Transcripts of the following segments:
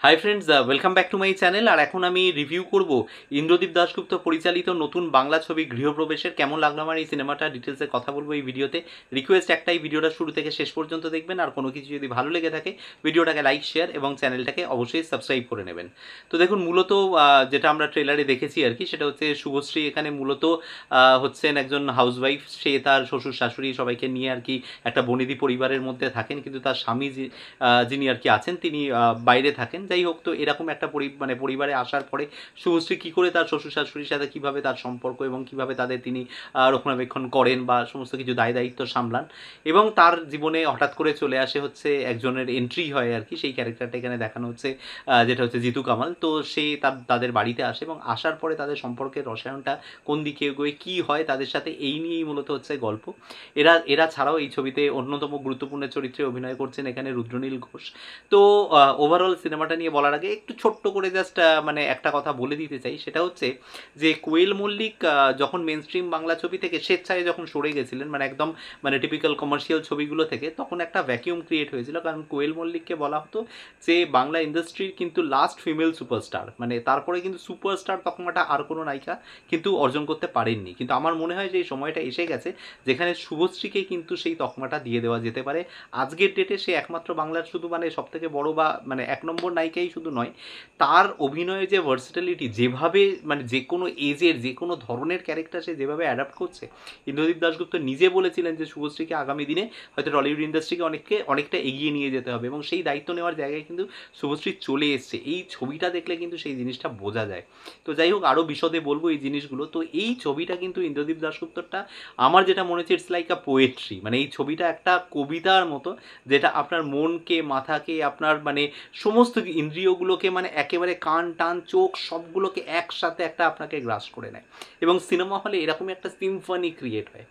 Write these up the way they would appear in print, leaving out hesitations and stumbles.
High friends, welcome back to my channel. আর এখন আমি রিভিউ করব ইন্দ্রদীপ দাশগুপ্ত পরিচালিত নতুন বাংলা ছবি গৃহপ্রবেশের। কেমন লাগলো আমার এই সিনেমাটা ডিটেলসে কথা বলবো এই ভিডিওতে। রিকোয়েস্ট একটাই, ভিডিওটা শুরু থেকে শেষ পর্যন্ত দেখবেন। আর কোনো কিছু যদি ভালো লেগে থাকে ভিডিওটাকে লাইক, শেয়ার এবং চ্যানেলটাকে অবশ্যই সাবস্ক্রাইব করে নেবেন। তো দেখুন, মূলত যেটা আমরা ট্রেলারে দেখেছি আর কি, সেটা হচ্ছে শুভশ্রী এখানে মূলত হচ্ছেন একজন হাউসওয়াইফ। সে তার শ্বশুর শাশুড়ি সবাইকে নিয়ে আর কি একটা বনেদি পরিবারের মধ্যে থাকেন, কিন্তু তার স্বামী যিনি আর কি আছেন তিনি বাইরে থাকেন। যাই হোক, তো এরকম একটা পরিবারে আসার পরে শুভশ্রী কী করে তার শ্বশুর শাশুড়ির সাথে কীভাবে তার সম্পর্ক এবং কীভাবে তাদের তিনি রক্ষণাবেক্ষণ করেন বা সমস্ত কিছু দায় দায়িত্ব সামলান, এবং তার জীবনে হঠাৎ করে চলে আসে হচ্ছে একজনের এন্ট্রি হয় আর কি। সেই ক্যারেক্টারটা এখানে দেখানো হচ্ছে, যেটা হচ্ছে জিতু কামাল। তো সে তাদের বাড়িতে আসে এবং আসার পরে তাদের সম্পর্কের রসায়নটা কোন দিকে এগোয়, কী হয় তাদের সাথে, এই নিয়েই মূলত হচ্ছে গল্প। এরা ছাড়াও এই ছবিতে অন্যতম গুরুত্বপূর্ণ চরিত্রে অভিনয় করছেন এখানে রুদ্রনীল ঘোষ। তো ওভারঅল সিনেমাটা নিয়ে বলার আগে একটু ছোট্ট করে জাস্ট মানে একটা কথা বলে দিতে চাই। সেটা হচ্ছে যে কোয়েল মল্লিক যখন মেন স্ট্রিম বাংলা ছবি থেকে স্বেচ্ছায় যখন সরে গেছিলেন, মানে একদম মানে টিপিক্যাল কমার্শিয়াল ছবিগুলো থেকে, তখন একটা ভ্যাকিউম ক্রিয়েট হয়েছিল। কারণ কোয়েল মল্লিককে বলা হতো যে বাংলা ইন্ডাস্ট্রির কিন্তু লাস্ট ফিমেল সুপারস্টার, মানে তারপরে কিন্তু সুপারস্টার তকমাটা আর কোনো নায়িকা কিন্তু অর্জন করতে পারেননি। কিন্তু আমার মনে হয় যে এই সময়টা এসে গেছে যেখানে শুভশ্রীকে কিন্তু সেই তকমাটা দিয়ে দেওয়া যেতে পারে। আজকের ডেটে সে একমাত্র বাংলার শুধু মানে সবথেকে বড় বা মানে এক নম্বর নায়িকাই শুধু নয়, তার অভিনয়ে যে ভার্সিটালিটি, যেভাবে মানে যে কোনো এজের যে কোনো ধরনের ক্যারেক্টার সে যেভাবে অ্যাডাপ্ট করছে। ইন্দ্রদীপ দাশগুপ্ত নিজে বলেছিলেন যে শুভশ্রীকে আগামী দিনে হয়তো টলিউড ইন্ডাস্ট্রিকে অনেকটা এগিয়ে নিয়ে যেতে হবে, এবং সেই দায়িত্ব নেওয়ার জায়গায় কিন্তু শুভশ্রী চলে এসছে। এই ছবিটা দেখলে কিন্তু সেই জিনিসটা বোঝা যায়। তো যাই হোক, আরও বিশদে বলবো এই জিনিসগুলো। তো এই ছবিটা কিন্তু ইন্দ্রদীপ দাশগুপ্তরটা আমার যেটা মনে হচ্ছে ইটস লাইক আ পোয়েট্রি, মানে এই ছবিটা একটা কবিতার মতো, যেটা আপনার মনকে, মাথাকে, আপনার মানে সমস্ত ইন্দ্রিয়গুলোকে, মানে একেবারে কান টান চোখ সবগুলোকে একসাথে একটা আপনাকে গ্রাস করে নেয়। এবং সিনেমা হলে এরকমই একটা সিম্ফনি ক্রিয়েট হয়।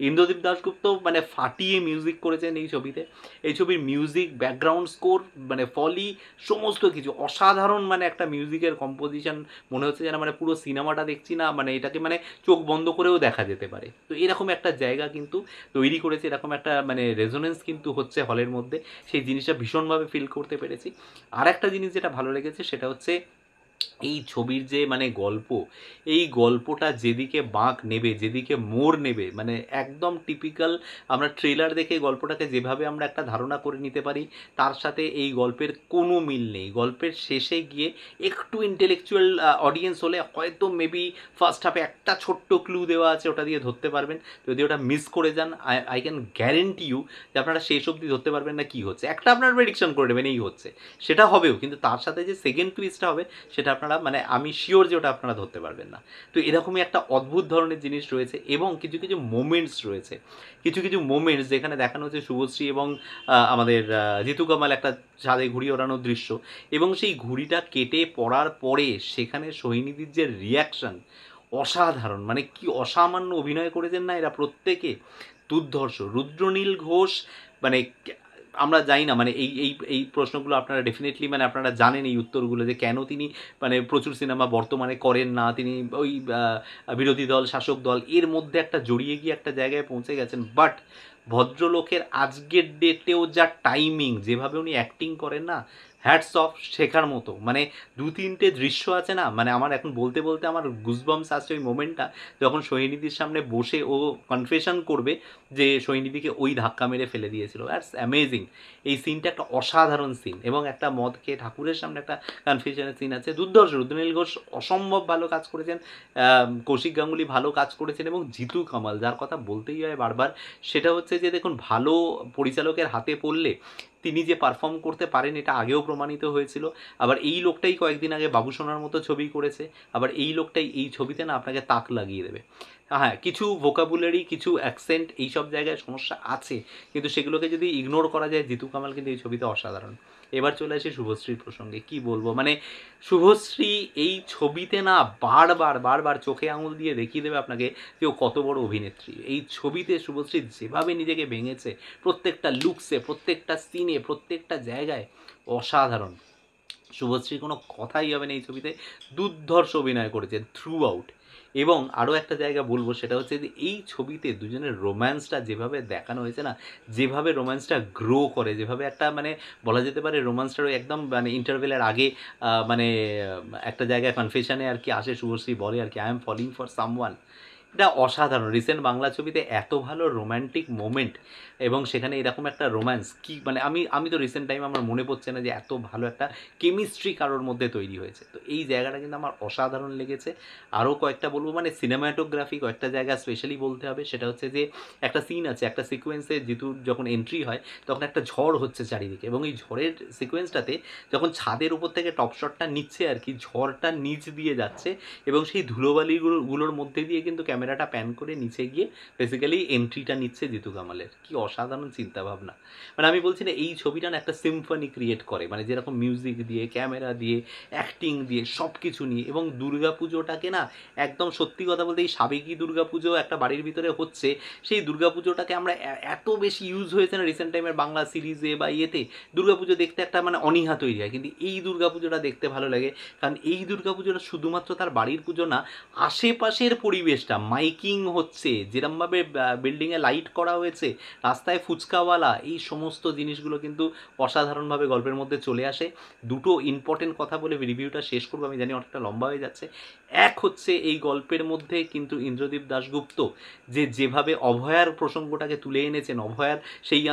ইন্দ্রদীপ দাশগুপ্ত মানে ফাটিয়ে মিউজিক করেছেন এই ছবিতে। এই ছবির মিউজিক, ব্যাকগ্রাউন্ড স্কোর, মানে ফলি, সমস্ত কিছু অসাধারণ। মানে একটা মিউজিকের কম্পোজিশন মনে হচ্ছে যেন মানে পুরো সিনেমাটা দেখছি না, মানে এটাকে মানে চোখ বন্ধ করেও দেখা যেতে পারে। তো এরকম একটা জায়গা কিন্তু তৈরি করেছে, এরকম একটা মানে রেজোনেন্স কিন্তু হচ্ছে হলের মধ্যে। সেই জিনিসটা ভীষণভাবে ফিল করতে পেরেছি। আর একটা জিনিস যেটা ভালো লেগেছে সেটা হচ্ছে এই ছবির যে মানে গল্প, এই গল্পটা যেদিকে বাঁক নেবে, যেদিকে মোড় নেবে, মানে একদম টিপিক্যাল আমরা ট্রেলার দেখে গল্পটাকে যেভাবে আমরা একটা ধারণা করে নিতে পারি, তার সাথে এই গল্পের কোনো মিল নেই। গল্পের শেষে গিয়ে একটু ইন্টেলেকচুয়াল অডিয়েন্স হলে হয়তো মেবি ফার্স্ট হাফে একটা ছোট্ট ক্লু দেওয়া আছে, ওটা দিয়ে ধরতে পারবেন। যদি ওটা মিস করে যান, আই ক্যান গ্যারেন্টি ইউ যে আপনারা শেষ অবধি ধরতে পারবেন না কী হচ্ছে। একটা আপনার প্রেডিকশন করে নেবেন এই হচ্ছে, সেটা হবেও, কিন্তু তার সাথে যে সেকেন্ড টুইস্টটা হবে সেটা আপনারা মানে আমি শিওর যে ওটা আপনারা ধরতে পারবেন না। তো এরকমই একটা অদ্ভুত ধরনের জিনিস রয়েছে, এবং কিছু কিছু মোমেন্টস রয়েছে, কিছু কিছু মোমেন্টস যেখানে দেখানো হচ্ছে শুভশ্রী এবং আমাদের জিতু কামাল একটা ছাদে ঘুড়ি ওড়ানোর দৃশ্য, এবং সেই ঘুড়িটা কেটে পড়ার পরে সেখানে সোহিনীদির যে রিয়াকশান, অসাধারণ। মানে কি অসামান্য অভিনয় করেছেন না এরা প্রত্যেকে, দুর্ধর্ষ। রুদ্রনীল ঘোষ মানে আমরা জানি না, মানে এই এই এই প্রশ্নগুলো আপনারা ডেফিনেটলি মানে আপনারা জানেন এই উত্তরগুলো, যে কেন তিনি মানে প্রচুর সিনেমা বর্তমানে করেন না। তিনি ওই বিরোধী দল, শাসক দল এর মধ্যে একটা জড়িয়ে গিয়ে একটা জায়গায় পৌঁছে গেছেন। বাট ভদ্রলোকের আজকের ডেটেও যা টাইমিং, যেভাবে উনি অ্যাক্টিং করেন না, হ্যাটস অফ, শেখার মতো। মানে দু তিনটে দৃশ্য আছে না, মানে আমার এখন বলতে বলতে আমার গুজবাম্পস আসছে ওই মোমেন্টটা, যখন সোহিনীদির সামনে বসে ও কনফেশন করবে যে সোহিনীদিকে ওই ধাক্কা মেরে ফেলে দিয়েছিল। That's amazing. এই সিনটা একটা অসাধারণ সিন, এবং একটা মদ খেয়ে ঠাকুরের সামনে একটা কনফেশনের সিন আছে। দুর্ধর্ষ। রুদ্রনীল ঘোষ অসম্ভব ভালো কাজ করেছেন, কৌশিক গাঙ্গুলি ভালো কাজ করেছেন, এবং জিতু কামাল যার কথা বলতেই হয় বারবার, সেটা হচ্ছে যে দেখুন, ভালো পরিচালকের হাতে পড়লে তিনি যে পারফর্ম করতে পারেন এটা আগেও প্রমাণিত হয়েছিল। আবার এই লোকটাই কয়েকদিন আগে বাবুসোনার মতো ছবি করেছে, আবার এই লোকটাই এই ছবিতে না আপনাকে তাক লাগিয়ে দেবে। হ্যাঁ, কিছু ভোকাবুলারি, কিছু অ্যাকসেন্ট এইসব জায়গায় সমস্যা আছে, কিন্তু সেগুলোকে যদি ইগনোর করা যায়, জিতু কামাল কিন্তু এই ছবিতে অসাধারণ। এবার চলে আসি শুভশ্রীর প্রসঙ্গে। কি বলবো, মানে শুভশ্রী এই ছবিতে না বারবার বারবার চোখে আঙুল দিয়ে দেখিয়ে দেবে আপনাকে যে ও কত বড় অভিনেত্রী। এই ছবিতে শুভশ্রী যেভাবে নিজেকে ভেঙেছে, প্রত্যেকটা লুকসে, প্রত্যেকটা সিনে, প্রত্যেকটা জায়গায় অসাধারণ। শুভশ্রী কোনো কথাই হবে না এই ছবিতে, দুর্ধর্ষ অভিনয় করেছে থ্রু আউট। এবং আরও একটা জায়গা বলবো, সেটা হচ্ছে যে এই ছবিতে দুজনের রোম্যান্সটা যেভাবে দেখানো হয়েছে না, যেভাবে রোম্যান্সটা গ্রো করে, যেভাবে একটা মানে বলা যেতে পারে রোম্যান্সটার ওই একদম মানে ইন্টারভেলের আগে মানে একটা জায়গায় কনফেশনে আর কি আসে, শুভশ্রী বলে আর কি, I am falling for someone. এটা অসাধারণ। রিসেন্ট বাংলা ছবিতে এত ভালো রোম্যান্টিক মোমেন্ট এবং সেখানে এরকম একটা রোম্যান্স কি মানে আমি তো রিসেন্ট টাইম আমার মনে পড়ছে না যে এত ভালো একটা কেমিস্ট্রি কারোর মধ্যে তৈরি হয়েছে। তো এই জায়গাটা কিন্তু আমার অসাধারণ লেগেছে। আরও কয়েকটা বলবো, মানে সিনেমাটোগ্রাফি কয়েকটা জায়গা স্পেশালি বলতে হবে। সেটা হচ্ছে যে একটা সিন আছে, একটা সিকোয়েন্সে জিতুর যখন এন্ট্রি হয় তখন একটা ঝড় হচ্ছে চারিদিকে, এবং এই ঝড়ের সিকোয়েন্সটাতে যখন ছাদের উপর থেকে টপ শটটা নিচ্ছে আর কি, ঝড়টা নিচ দিয়ে যাচ্ছে এবং সেই ধুলোবালিগুলোর মধ্যে দিয়ে কিন্তু ক্যামেরাটা প্যান করে নিচে গিয়ে বেসিক্যালি এন্ট্রিটা নিচ্ছে জিতু কামালের। কি অসাধারণ চিন্তাভাবনা! মানে আমি বলছি না, এই ছবিটা না একটা সিম্ফনি ক্রিয়েট করে, মানে যেরকম মিউজিক দিয়ে, ক্যামেরা দিয়ে, অ্যাক্টিং দিয়ে, সব কিছু নিয়ে। এবং দুর্গা পুজোটাকে না একদম সত্যি কথা বলতে, এই সাবেকি দুর্গা পুজো একটা বাড়ির ভিতরে হচ্ছে, সেই দুর্গা পুজোটাকে আমরা এত বেশি ইউজ হয়েছে না রিসেন্ট টাইমের বাংলা সিরিজে বা ইয়েতে, দুর্গা পুজো দেখতে একটা মানে অনীহা তৈরি হয়। কিন্তু এই দুর্গা পুজোটা দেখতে ভালো লাগে, কারণ এই দুর্গা পুজোটা শুধুমাত্র তার বাড়ির পুজো না, আশেপাশের পরিবেশটা মাইকিং হচ্ছে, যেরমভাবে বিল্ডিংয়ে লাইট করা হয়েছে, রাস্তায় ফুচকাওয়ালা, এই সমস্ত জিনিসগুলো কিন্তু অসাধারণভাবে গল্পের মধ্যে চলে আসে। দুটো ইম্পর্টেন্ট কথা বলে রিভিউটা শেষ করবো, আমি জানি অনেকটা লম্বা হয়ে যাচ্ছে। এক হচ্ছে এই গল্পের মধ্যে কিন্তু ইন্দ্রদীপ দাশগুপ্ত যেভাবে অভয়ার প্রসঙ্গটাকে তুলে এনেছেন, অভয়ার সেই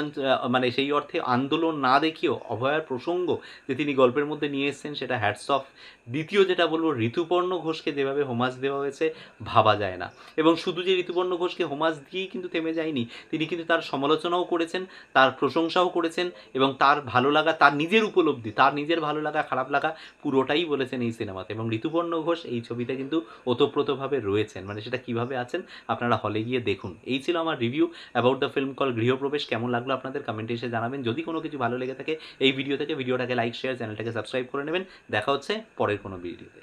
মানে সেই অর্থে আন্দোলন না দেখিয়েও অভয়ার প্রসঙ্গ যে তিনি গল্পের মধ্যে নিয়ে এসেছেন, সেটা হ্যাটস অফ। দ্বিতীয় যেটা বলবো, ঋতুপর্ণ ঘোষকে যেভাবে হোমাজ দেওয়া হয়েছে ভাবা যায় না। এবং শুধু যে ঋতুপর্ণ ঘোষকে হোমাজ দিয়েই কিন্তু থেমে যায়নি, তিনি কিন্তু তার সমালোচনাও করেছেন, তার প্রশংসাও করেছেন, এবং তার ভালো লাগা, তার নিজের উপলব্ধি, তার নিজের ভালো লাগা খারাপ লাগা পুরোটাই বলেছেন এই সিনেমাতে। এবং ঋতুপর্ণ ঘোষ এই ছবিতে কিন্তু ওতপ্রোতভাবে রয়েছেন, মানে সেটা কিভাবে আছেন আপনারা হলে গিয়ে দেখুন। এই ছিল আমার review about the film call Grihapravesh. কেমন লাগলো আপনাদের কমেন্টে এসে জানাবেন। যদি কোনো কিছু ভালো লেগে থাকে এই ভিডিও থেকে, ভিডিওটাকে লাইক, শেয়ার, চ্যানেলটাকে সাবস্ক্রাইব করে নেবেন। দেখা হচ্ছে পরের কোনো ভিডিওতে।